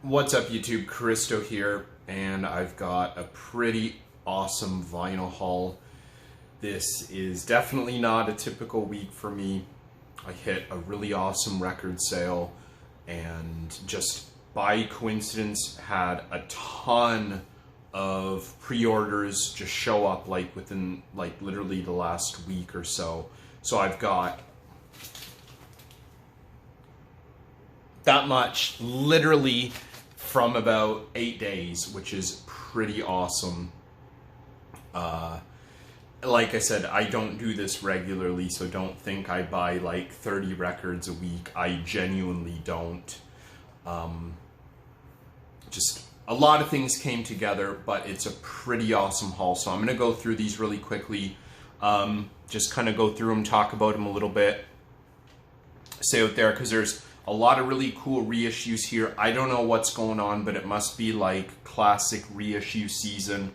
What's up, YouTube? Christo here, and I've got a pretty awesome vinyl haul. This is definitely not a typical week for me. I hit a really awesome record sale and just by coincidence had a ton of pre-orders just show up like within literally the last week or so. So I've got that much literally from about 8 days, which is pretty awesome. Like I said, I don't do this regularly, so don't think I buy like 30 records a week. I genuinely don't. Just a lot of things came together, but it's a pretty awesome haul. So I'm going to go through these really quickly. Just kind of go through them, talk about them a little bit. Say out there, because there's a lot of really cool reissues here. I don't know what's going on, but it must be like classic reissue season.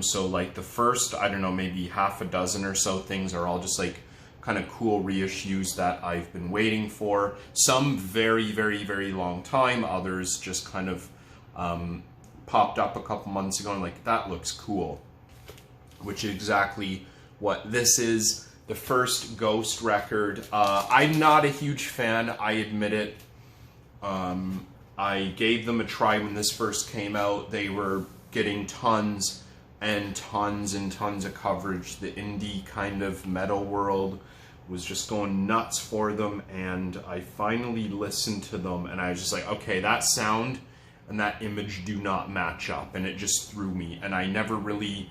So like the first, I don't know, maybe half a dozen or so things are all just like kind of cool reissues that I've been waiting for. Some very, very, very long time. Others just kind of popped up a couple months ago and like, that looks cool. Which is exactly what this is. The first Ghost record. I'm not a huge fan, I admit it. I gave them a try when this first came out. They were getting tons and tons and tons of coverage. The indie kind of metal world was just going nuts for them, and I finally listened to them and I was just like, okay, that sound and that image do not match up, and it just threw me, and I never really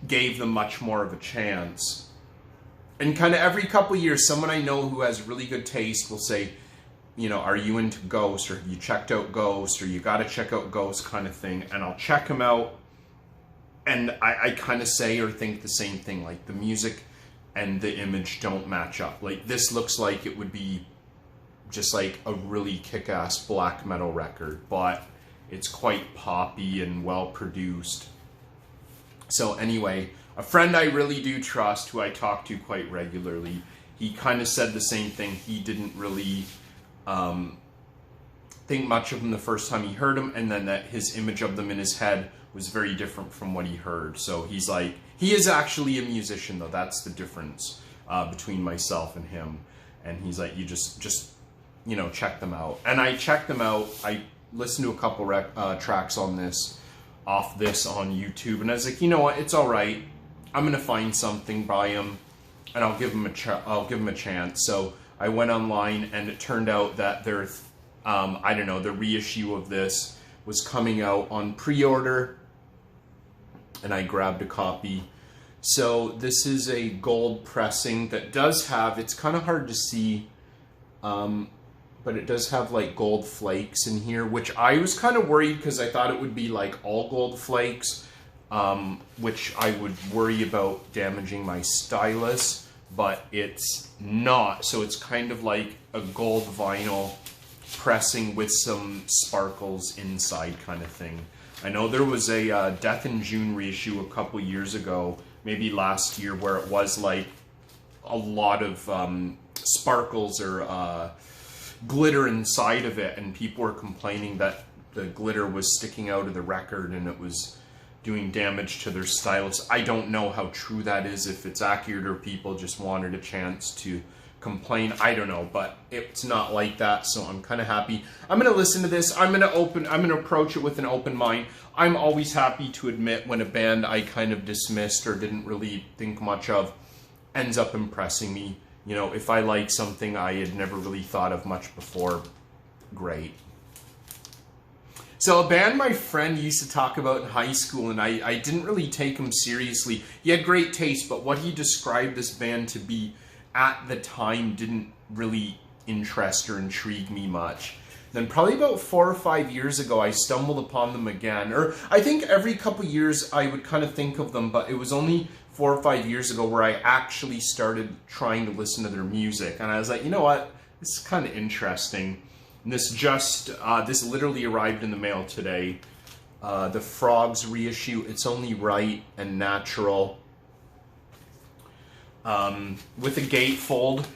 gave them much more of a chance. And kind of every couple of years, someone I know who has really good taste will say, you know, are you into Ghost, or have you checked out Ghost, or you got to check out Ghost kind of thing. And I'll check them out, and I kind of say or think the same thing, like the music and the image don't match up. Like this looks like it would be just like a really kick-ass black metal record, but it's quite poppy and well produced. So anyway, a friend I really do trust, who I talk to quite regularly, he kind of said the same thing. He didn't really think much of them the first time he heard them, and then that his image of them in his head was very different from what he heard. So he's like, he is actually a musician though, that's the difference between myself and him. And he's like, you just you know, check them out. And I checked them out. I listened to a couple tracks on this, off this on YouTube, and I was like, you know what, it's all right. I'm gonna find something by him, and I'll give him a chance. So I went online, and it turned out that their, I don't know, the reissue of this was coming out on pre-order, and I grabbed a copy. So this is a gold pressing that does have, it's kind of hard to see, but it does have like gold flakes in here, which I was kind of worried because I thought it would be like all gold flakes. Which I would worry about damaging my stylus, but it's not. So it's kind of like a gold vinyl pressing with some sparkles inside kind of thing. I know there was a Death in June reissue a couple years ago, maybe last year, where it was like a lot of sparkles or glitter inside of it, and people were complaining that the glitter was sticking out of the record and it was doing damage to their stylus. I don't know how true that is, if it's accurate or people just wanted a chance to complain. I don't know, but it's not like that, so I'm kind of happy. I'm going to listen to this. I'm going to approach it with an open mind. I'm always happy to admit when a band I kind of dismissed or didn't really think much of ends up impressing me. You know, if I like something I had never really thought of much before, great. So a band my friend used to talk about in high school, and I didn't really take him seriously. He had great taste, but what he described this band to be at the time didn't really interest or intrigue me much. Then probably about 4 or 5 years ago, I stumbled upon them again. Or I think every couple years I would kind of think of them, but it was only 4 or 5 years ago where I actually started trying to listen to their music. And I was like, you know what, this is kind of interesting. And this literally arrived in the mail today. The Frogs reissue, It's Only Right and Natural. With a gatefold.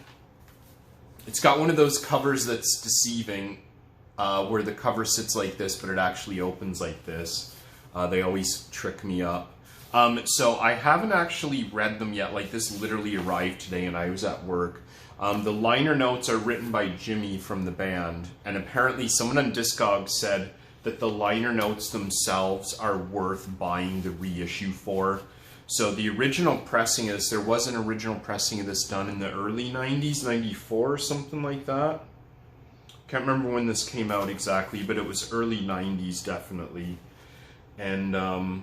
It's got one of those covers that's deceiving. where the cover sits like this, but it actually opens like this. They always trick me up. So I haven't actually read them yet. Like, this literally arrived today and I was at work. The liner notes are written by Jimmy from the band, and apparently someone on Discogs said that the liner notes themselves are worth buying the reissue for. So the original pressing of this, there was an original pressing of this done in the early 90s, 94 or something like that. Can't remember when this came out exactly, but it was early 90s definitely. And the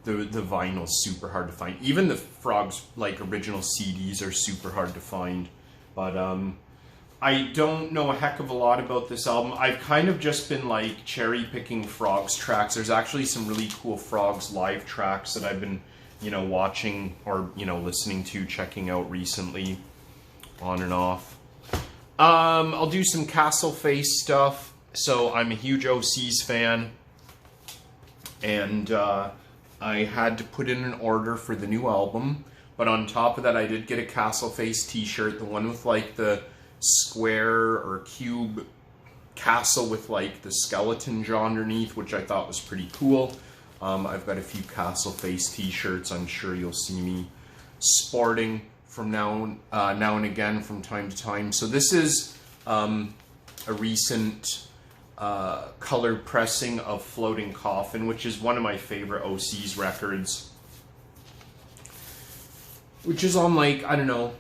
vinyl's super hard to find. Even the Frogs, like, original CDs are super hard to find. But I don't know a heck of a lot about this album. I've kind of just been like cherry picking Frogs tracks. There's actually some really cool Frogs live tracks that I've been, you know, watching or, you know, listening to, checking out recently, on and off. I'll do some Castle Face stuff. So I'm a huge Osees fan, and I had to put in an order for the new album. But on top of that, I did get a Castle Face t-shirt, the one with like the square or cube castle with like the skeleton jaw underneath, which I thought was pretty cool. I've got a few Castle Face t-shirts I'm sure you'll see me sporting from now and again from time to time. So this is a recent color pressing of Floating Coffin, which is one of my favorite Osees records, which is on, like, I don't know,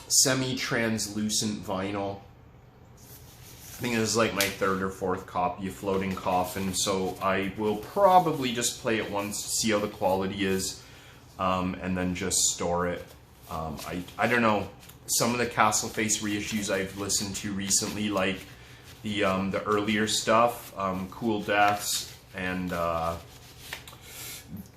semi-translucent vinyl. I think it was like my third or fourth copy of Floating Coffin, so I will probably just play it once, see how the quality is, and then just store it. I don't know, some of the Castle Face reissues I've listened to recently, like the earlier stuff, Cool Deaths and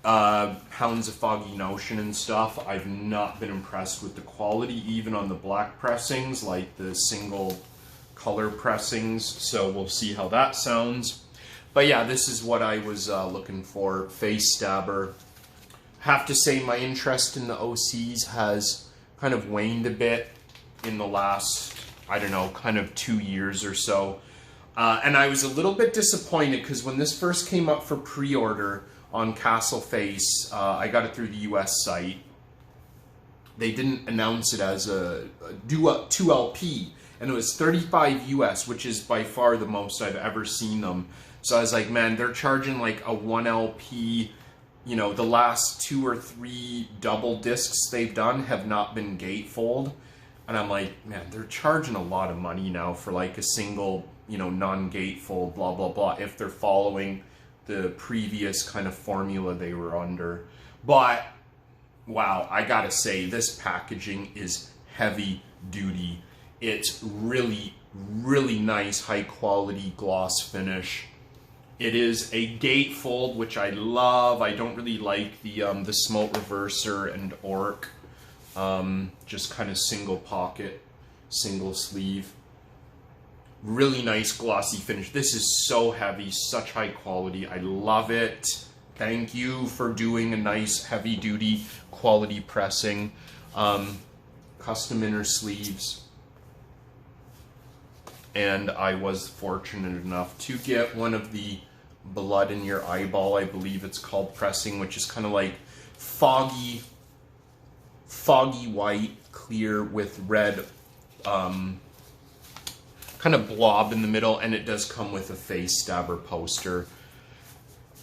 Hounds of Foggy Notion and stuff, I've not been impressed with the quality, even on the black pressings, like the single color pressings, so we'll see how that sounds. But yeah, this is what I was looking for, Face Stabber. Have to say my interest in the Osees has kind of waned a bit in the last, I don't know, kind of 2 years or so. And I was a little bit disappointed because when this first came up for pre-order on Castle Face, I got it through the US site. They didn't announce it as a 2 LP, and it was $35 US, which is by far the most I've ever seen them. So I was like, man, they're charging like a 1 LP. You know, the last 2 or 3 double discs they've done have not been gatefold. And I'm like, man, they're charging a lot of money now for like a single, you know, non-gatefold, blah, blah, blah, if they're following the previous kind of formula they were under. But, wow, I gotta say, this packaging is heavy duty. It's really, really nice, high quality gloss finish. It is a gatefold, which I love. I don't really like the smote reverser and orc. Just kind of single pocket, single sleeve. Really nice glossy finish. This is so heavy, such high quality. I love it. Thank you for doing a nice heavy duty quality pressing. Custom inner sleeves. And I was fortunate enough to get one of the Blood in Your Eyeball, I believe it's called, pressing, which is kind of like foggy white, clear with red kind of blob in the middle, and it does come with a Face Stabber poster.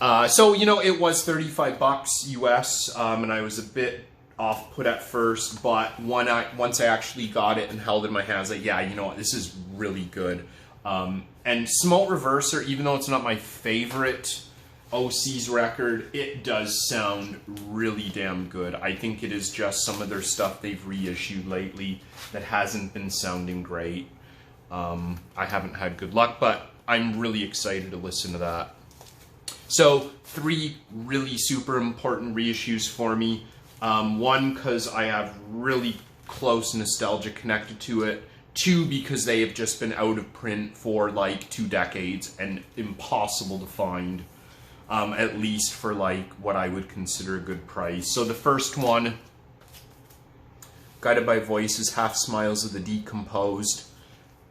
So, you know, it was $35 US, and I was a bit off-put at first, but once I actually got it and held it in my hands, like, yeah, you know what, this is really good. And Smote Reverser, even though it's not my favorite Osees record, it does sound really damn good. I think it is just some of their stuff they've reissued lately that hasn't been sounding great. I haven't had good luck, but I'm really excited to listen to that. So 3 really super important reissues for me. One, because I have really close nostalgia connected to it. 2, because they have just been out of print for like 2 decades and impossible to find, at least for like what I would consider a good price. So the first one, Guided by Voices, Half Smiles of the Decomposed.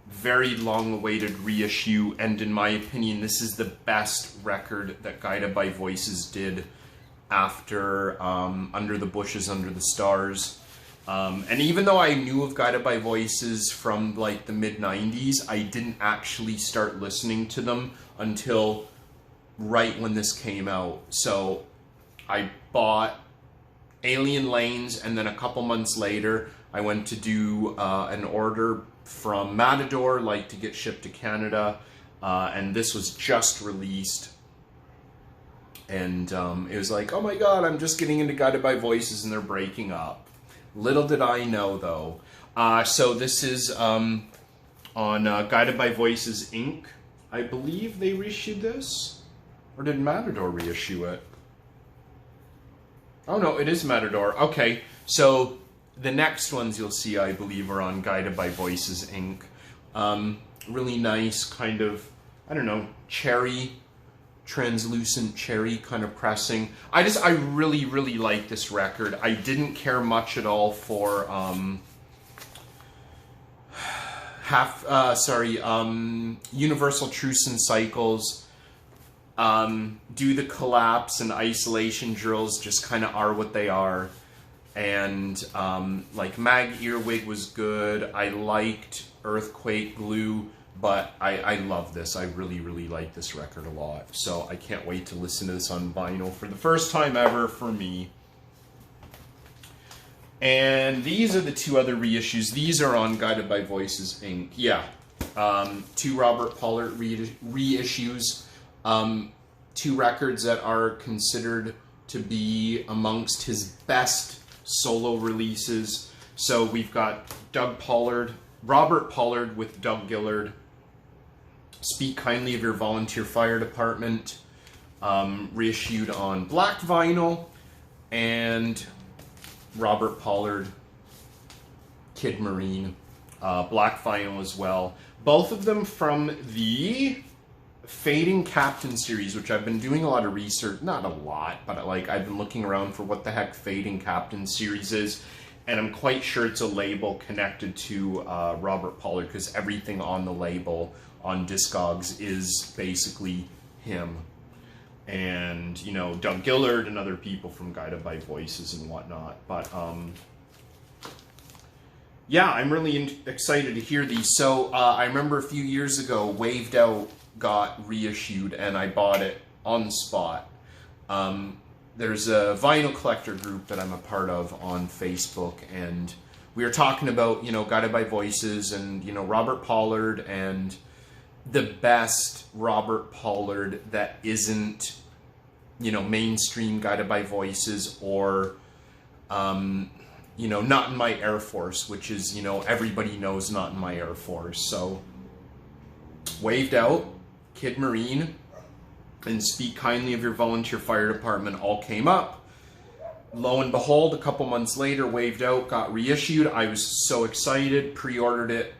very long-awaited reissue, and in my opinion, this is the best record that Guided by Voices did after Under the Bushes, Under the Stars. And even though I knew of Guided by Voices from like the mid-90s, I didn't actually start listening to them until right when this came out. So I bought Alien Lanes, and then a couple months later, I went to do an order from Matador, like to get shipped to Canada, and this was just released. And it was like, oh my god, I'm just getting into Guided by Voices and they're breaking up. Little did I know, though. So this is on Guided by Voices Inc. I believe they reissued this. Or did Matador reissue it? Oh no, it is Matador. Okay, so the next ones you'll see, I believe, are on Guided by Voices Inc. Really nice kind of, I don't know, cherry, translucent cherry kind of pressing. I really, really like this record. I didn't care much at all for Universal Truths and Cycles. Do the Collapse and Isolation drills just kind of are what they are. And like Mag Earwig was good. I liked Earthquake Glue, but I love this. I really, really like this record a lot. So I can't wait to listen to this on vinyl for the first time ever for me. And these are the two other reissues. These are on Guided by Voices Inc. Yeah. Two Robert Pollard reissues. Two records that are considered to be amongst his best solo releases. So we've got Robert Pollard with Doug Gillard, Speak Kindly of Your Volunteer Fire Department, reissued on black vinyl, and Robert Pollard, Kid Marine, black vinyl as well. Both of them from the Fading Captain series, which I've been doing a lot of research, not a lot, but like I've been looking around for what the heck Fading Captain series is, and I'm quite sure it's a label connected to Robert Pollard, because everything on the label on Discogs is basically him. And, you know, Doug Gillard and other people from Guided by Voices and whatnot. But, yeah, I'm really excited to hear these. So, I remember a few years ago, Waved Out got reissued, and I bought it on the spot. There's a vinyl collector group that I'm a part of on Facebook, and we were talking about, you know, Guided by Voices and, you know, Robert Pollard, and the best Robert Pollard that isn't, you know, mainstream Guided by Voices, or, you know, Not in My Air Force, which is, you know, everybody knows Not in My Air Force. So, Waved Out, Kid Marine, and Speak Kindly of Your Volunteer Fire Department all came up. Lo and behold, a couple months later, Waved Out got reissued. I was so excited, pre-ordered it,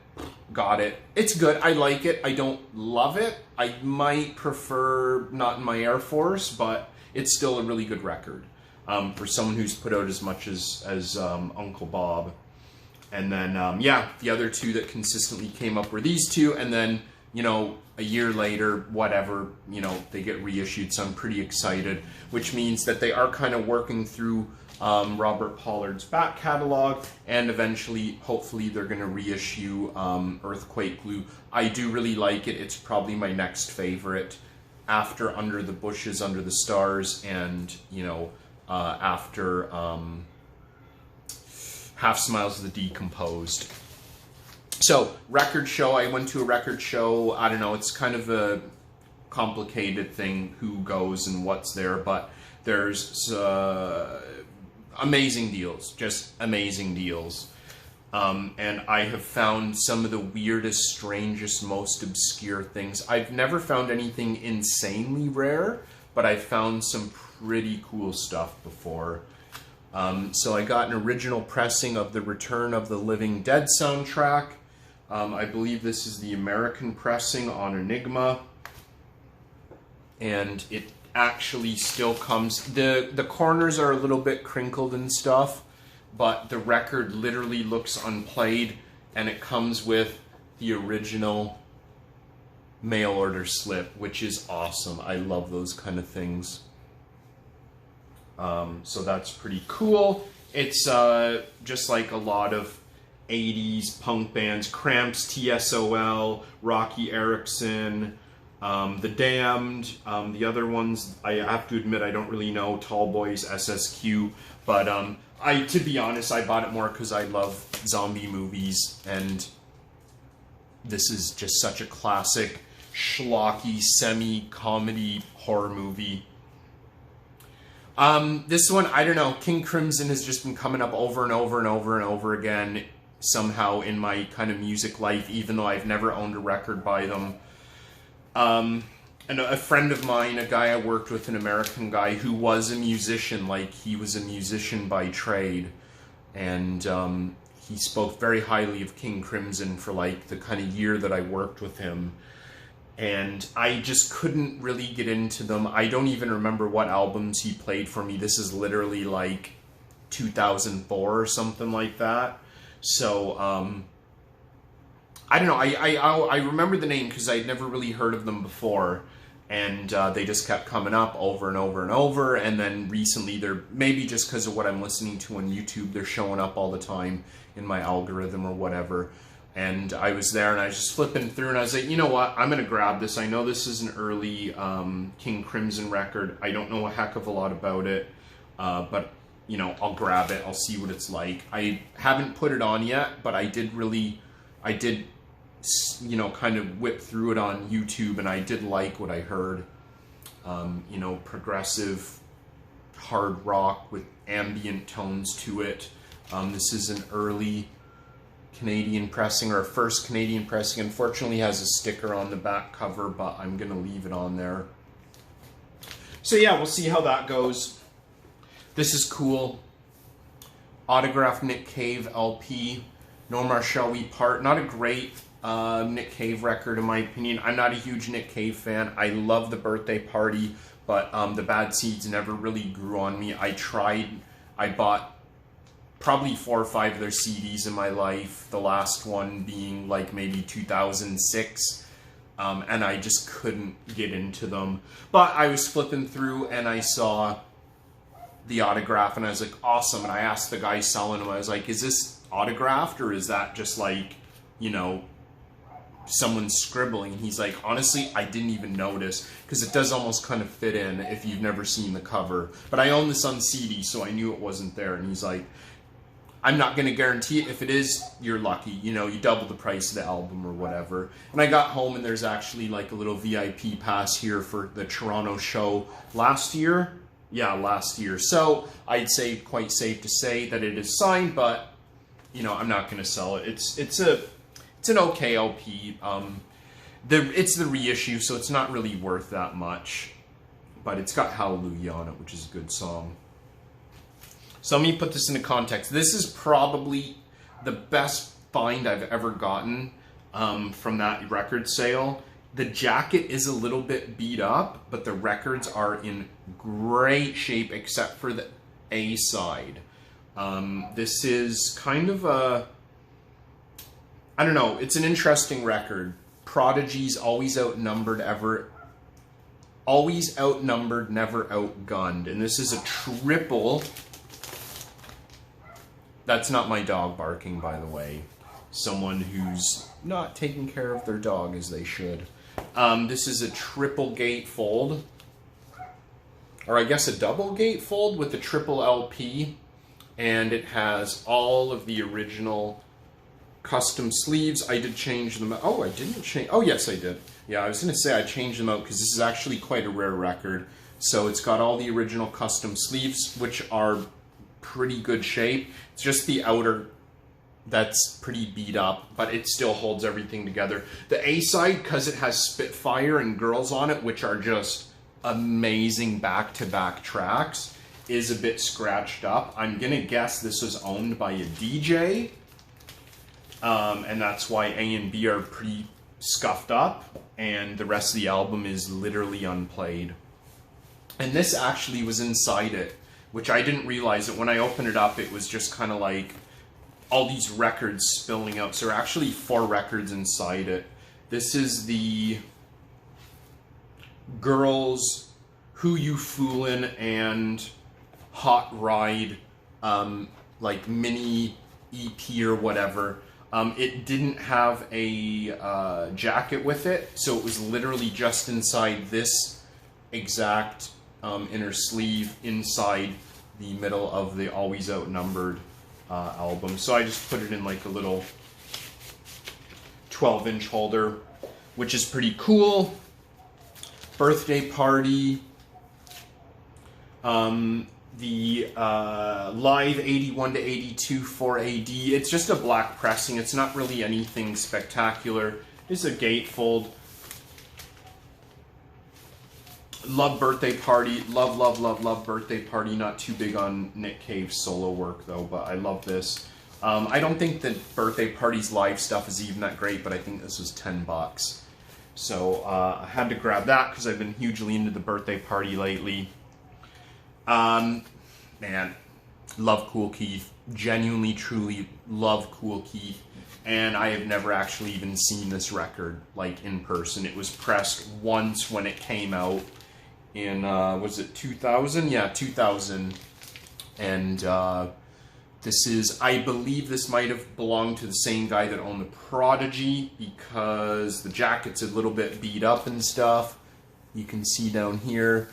got it. It's good. I like it. I don't love it. I might prefer Not in My Air Force, but it's still a really good record for someone who's put out as much as Uncle Bob. And then, yeah, the other two that consistently came up were these two, and then, you know, a year later, whatever, you know, they get reissued, so I'm pretty excited, which means that they are kind of working through Robert Pollard's back catalog, and eventually, hopefully, they're going to reissue Earthquake Glue. I do really like it. It's probably my next favorite after Under the Bushes, Under the Stars, and, you know, after Half Smiles of the Decomposed. So, record show, I went to a record show, I don't know, it's kind of a complicated thing, who goes and what's there, but there's amazing deals, just amazing deals. And I have found some of the weirdest, strangest, most obscure things. I've never found anything insanely rare, but I've found some pretty cool stuff before. So I got an original pressing of the Return of the Living Dead soundtrack. I believe this is the American pressing on Enigma, and it actually still comes, the corners are a little bit crinkled and stuff, but the record literally looks unplayed, and it comes with the original mail order slip, which is awesome. I love those kind of things. So that's pretty cool. It's just like a lot of 80s punk bands, Cramps, TSOL, Rocky Erickson, The Damned, the other ones, I have to admit I don't really know, Tall Boys, SSQ, but to be honest, I bought it more because I love zombie movies, and this is just such a classic, schlocky, semi-comedy horror movie. This one, I don't know, King Crimson has just been coming up over and over and over and over again somehow in my kind of music life, even though I've never owned a record by them. And a friend of mine, a guy I worked with, an American guy who was a musician, like he was a musician by trade, and he spoke very highly of King Crimson for like the kind of year that I worked with him. And I just couldn't really get into them. I don't even remember what albums he played for me. This is literally like 2004 or something like that. So, I don't know. I remember the name because I'd never really heard of them before. And they just kept coming up over and over and over. And then recently, they're maybe just because of what I'm listening to on YouTube, they're showing up all the time in my algorithm or whatever. And I was there and I was just flipping through and I was like, you know what, I'm going to grab this. I know this is an early King Crimson record. I don't know a heck of a lot about it, but, you know, I'll grab it. I'll see what it's like. I haven't put it on yet, but I did, you know, kind of whip through it on YouTube, and I did like what I heard. You know, progressive hard rock with ambient tones to it. This is an early Canadian pressing, or a first Canadian pressing. Unfortunately has a sticker on the back cover, but I'm gonna leave it on there. So yeah, we'll see how that goes. This is cool. Autographed Nick Cave LP. No More Shall We Part. Not a great Nick Cave record in my opinion. I'm not a huge Nick Cave fan. I love The Birthday Party, but the Bad Seeds never really grew on me. I bought probably 4 or 5 of their CDs in my life, the last one being like maybe 2006, and I just couldn't get into them. But I was flipping through and I saw the autograph and I was like, awesome, and I asked the guy selling them, I was like, is this autographed or is that just like, you know, someone scribbling? And he's like, honestly, I didn't even notice, because it does almost kind of fit in if you've never seen the cover. But I own this on CD, so I knew it wasn't there. And he's like, I'm not going to guarantee it. If it is, you're lucky. You know, you double the price of the album or whatever. And I got home and there's actually like a little VIP pass here for the Toronto show last year. Yeah, last year. So I'd say quite safe to say that it is signed, but you know, I'm not going to sell it. It's an okay LP. It's the reissue, so it's not really worth that much. But it's got Hallelujah on it, which is a good song. So let me put this into context. This is probably the best find I've ever gotten from that record sale. The jacket is a little bit beat up, but the records are in great shape except for the A side. This is kind of a, I don't know, it's an interesting record. Prodigy's always outnumbered, never outgunned. And this is a triple. That's not my dog barking, by the way. Someone who's not taking care of their dog as they should. This is a triple gatefold. Or I guess a double gatefold with a triple LP. And it has all of the original custom sleeves. I did change them. Oh, I didn't change. Oh, yes, I did. Yeah, I was going to say I changed them out because this is actually quite a rare record. So it's got all the original custom sleeves, which are pretty good shape. It's just the outer that's pretty beat up, but it still holds everything together. The A side, because it has Spitfire and Girls on it, which are just amazing back-to-back tracks, is a bit scratched up. I'm gonna guess this was owned by a DJ, and that's why A and B are pretty scuffed up, and the rest of the album is literally unplayed. And this actually was inside it, which I didn't realize that when I opened it up, it was just kind of like all these records spilling out. So there are actually 4 records inside it. This is the Girls, Who You Foolin', and Hot Ride, like mini EP or whatever. It didn't have a jacket with it, so it was literally just inside this exact inner sleeve inside the middle of the Always Outnumbered album. So I just put it in like a little 12-inch holder, which is pretty cool. Birthday Party. The Live 81 to 82 4AD. It's just a black pressing. It's not really anything spectacular. It's a gatefold. Love Birthday Party. Love Birthday Party. Not too big on Nick Cave's solo work though, but I love this. I don't think that Birthday Party's live stuff is even that great, but I think this was $10. So I had to grab that because I've been hugely into the Birthday Party lately. Man, love Kool Keith. Genuinely, truly love Kool Keith. And I have never actually even seen this record, like, in person. It was pressed once when it came out in, was it 2000? Yeah, 2000. And, this is, I believe this might have belonged to the same guy that owned the Prodigy, because the jacket's a little bit beat up and stuff. You can see down here.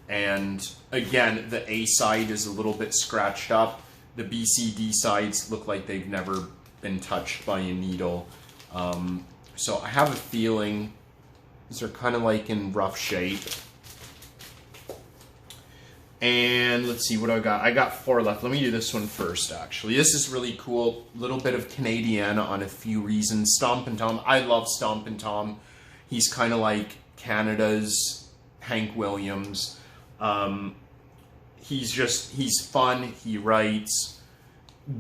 And again, the A side is a little bit scratched up. The B, C, D sides look like they've never been touched by a needle. So I have a feeling these are kind of like in rough shape. And let's see, what do I got? I got 4 left. Let me do this one first, actually. This is really cool. A little bit of Canadiana on a few reasons. Stompin' Tom. I love Stompin' Tom. He's kind of like Canada's Hank Williams. He's fun. He writes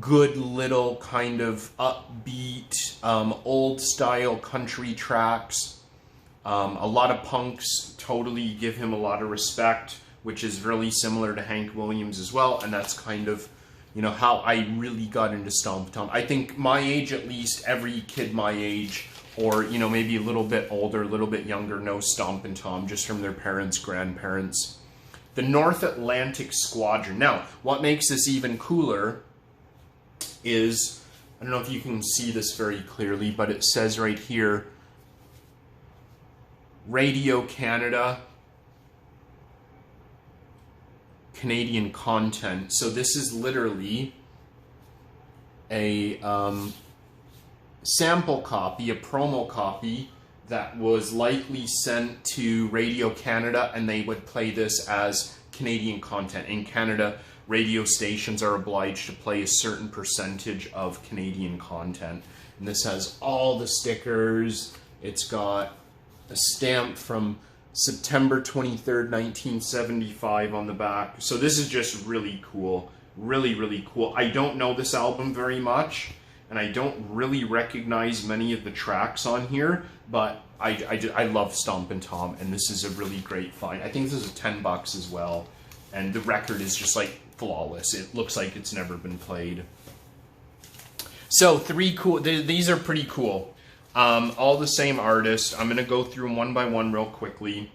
good little kind of upbeat, old style country tracks. A lot of punks totally give him a lot of respect, which is really similar to Hank Williams as well. And that's kind of, you know, how I really got into Stompin' Tom. I think my age, at least, every kid my age, or, you know, maybe a little bit older, a little bit younger, knows Stompin' Tom just from their parents, grandparents. The North Atlantic Squadron. Now, what makes this even cooler is, I don't know if you can see this very clearly, but it says right here, Radio Canada, Canadian content. So this is literally a sample copy, a promo copy that was likely sent to Radio Canada, and they would play this as Canadian content. In Canada, radio stations are obliged to play a certain percentage of Canadian content. And this has all the stickers. It's got a stamp from September 23rd, 1975 on the back. So this is just really cool. Really, really cool. I don't know this album very much, and I don't really recognize many of the tracks on here, but I love Stompin' Tom, and this is a really great find. I think this is $10 as well, and the record is just like flawless. It looks like it's never been played. So 3 cool, these are pretty cool. All the same artist. I'm gonna go through them one by one real quickly.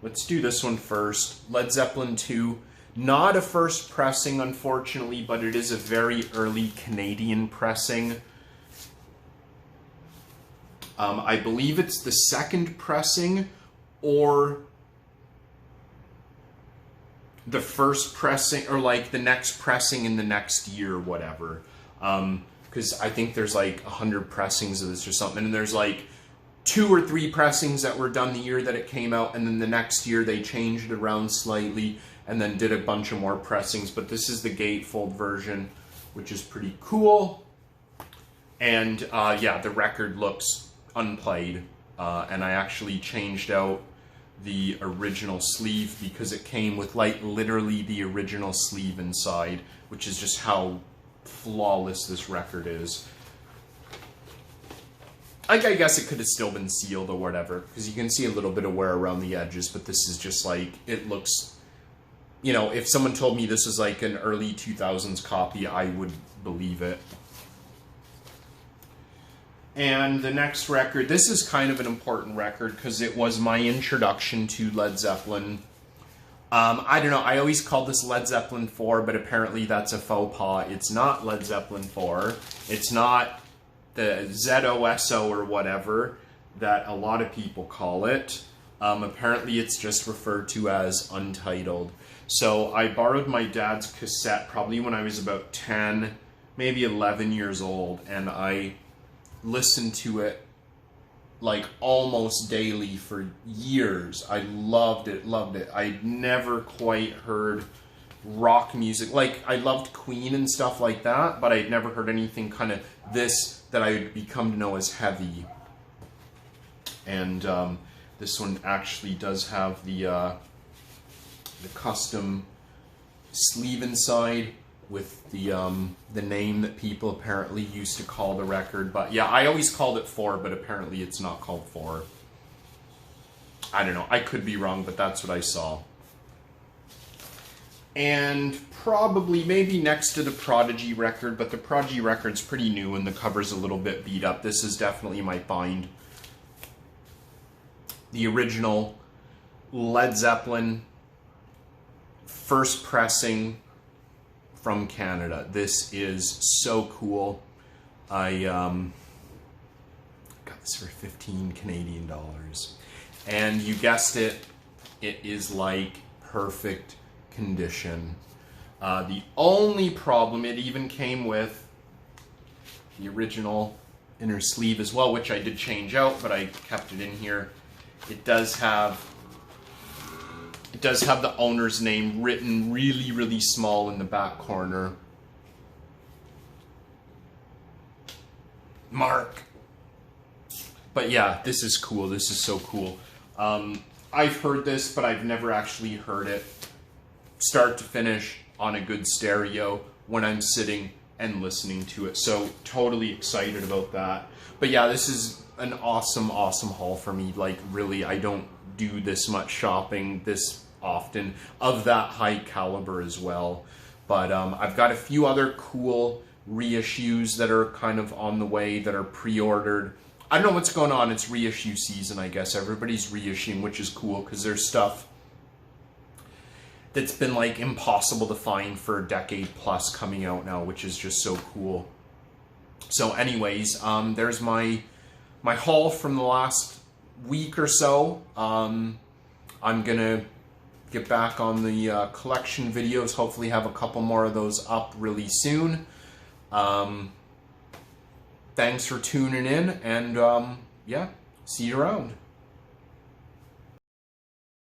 Let's do this one first. Led Zeppelin 2. Not a first pressing, unfortunately, but it is a very early Canadian pressing. I believe it's the second pressing or the first pressing, or like the next pressing in the next year or whatever. Because I think there's like 100 pressings of this or something, and there's like 2 or 3 pressings that were done the year that it came out, and then the next year they changed it around slightly and then did a bunch of more pressings. But this is the gatefold version, which is pretty cool. And yeah, the record looks unplayed, and I actually changed out the original sleeve because it came with like literally the original sleeve inside, which is just how flawless this record is. Like, I guess it could have still been sealed or whatever, because you can see a little bit of wear around the edges, but this is just like, it looks, you know, if someone told me this was like an early 2000s copy, I would believe it. And the next record, this is kind of an important record because it was my introduction to Led Zeppelin. I don't know, I always called this Led Zeppelin 4, but apparently that's a faux pas. It's not Led Zeppelin 4. It's not the ZOSO or whatever that a lot of people call it. Apparently it's just referred to as Untitled. So I borrowed my dad's cassette probably when I was about 10, maybe 11 years old, and I listened to it like almost daily for years. I loved it, loved it. I'd never quite heard rock music. Like, I loved Queen and stuff like that, but I'd never heard anything kind of this that I would become to know as heavy. And this one actually does have the custom sleeve inside with the name that people apparently used to call the record. But yeah, I always called it 4, but apparently it's not called 4. I don't know, I could be wrong, but that's what I saw. And probably, maybe next to the Prodigy record, but the Prodigy record's pretty new and the cover's a little bit beat up. This is definitely my find. The original Led Zeppelin first pressing from Canada. This is so cool. I got this for 15 Canadian dollars. And you guessed it, it is like perfect condition. The only problem, it even came with the original inner sleeve as well, which I did change out, but I kept it in here. It does have the owner's name written really, really small in the back corner. Mark. But yeah, this is cool. This is so cool. I've heard this, but I've never actually heard it start to finish on a good stereo when I'm sitting and listening to it. So totally excited about that. But yeah, this is an awesome, awesome haul for me. Like, really, I don't do this much shopping this often of that high caliber as well. But I've got a few other cool reissues that are kind of on the way that are pre-ordered. I don't know what's going on. It's reissue season, I guess. Everybody's reissuing, which is cool because there's stuff that's been like impossible to find for a decade plus coming out now, which is just so cool. So anyways, there's my haul from the last week or so. I'm gonna get back on the collection videos, hopefully have a couple more of those up really soon. Thanks for tuning in, and yeah, see you around.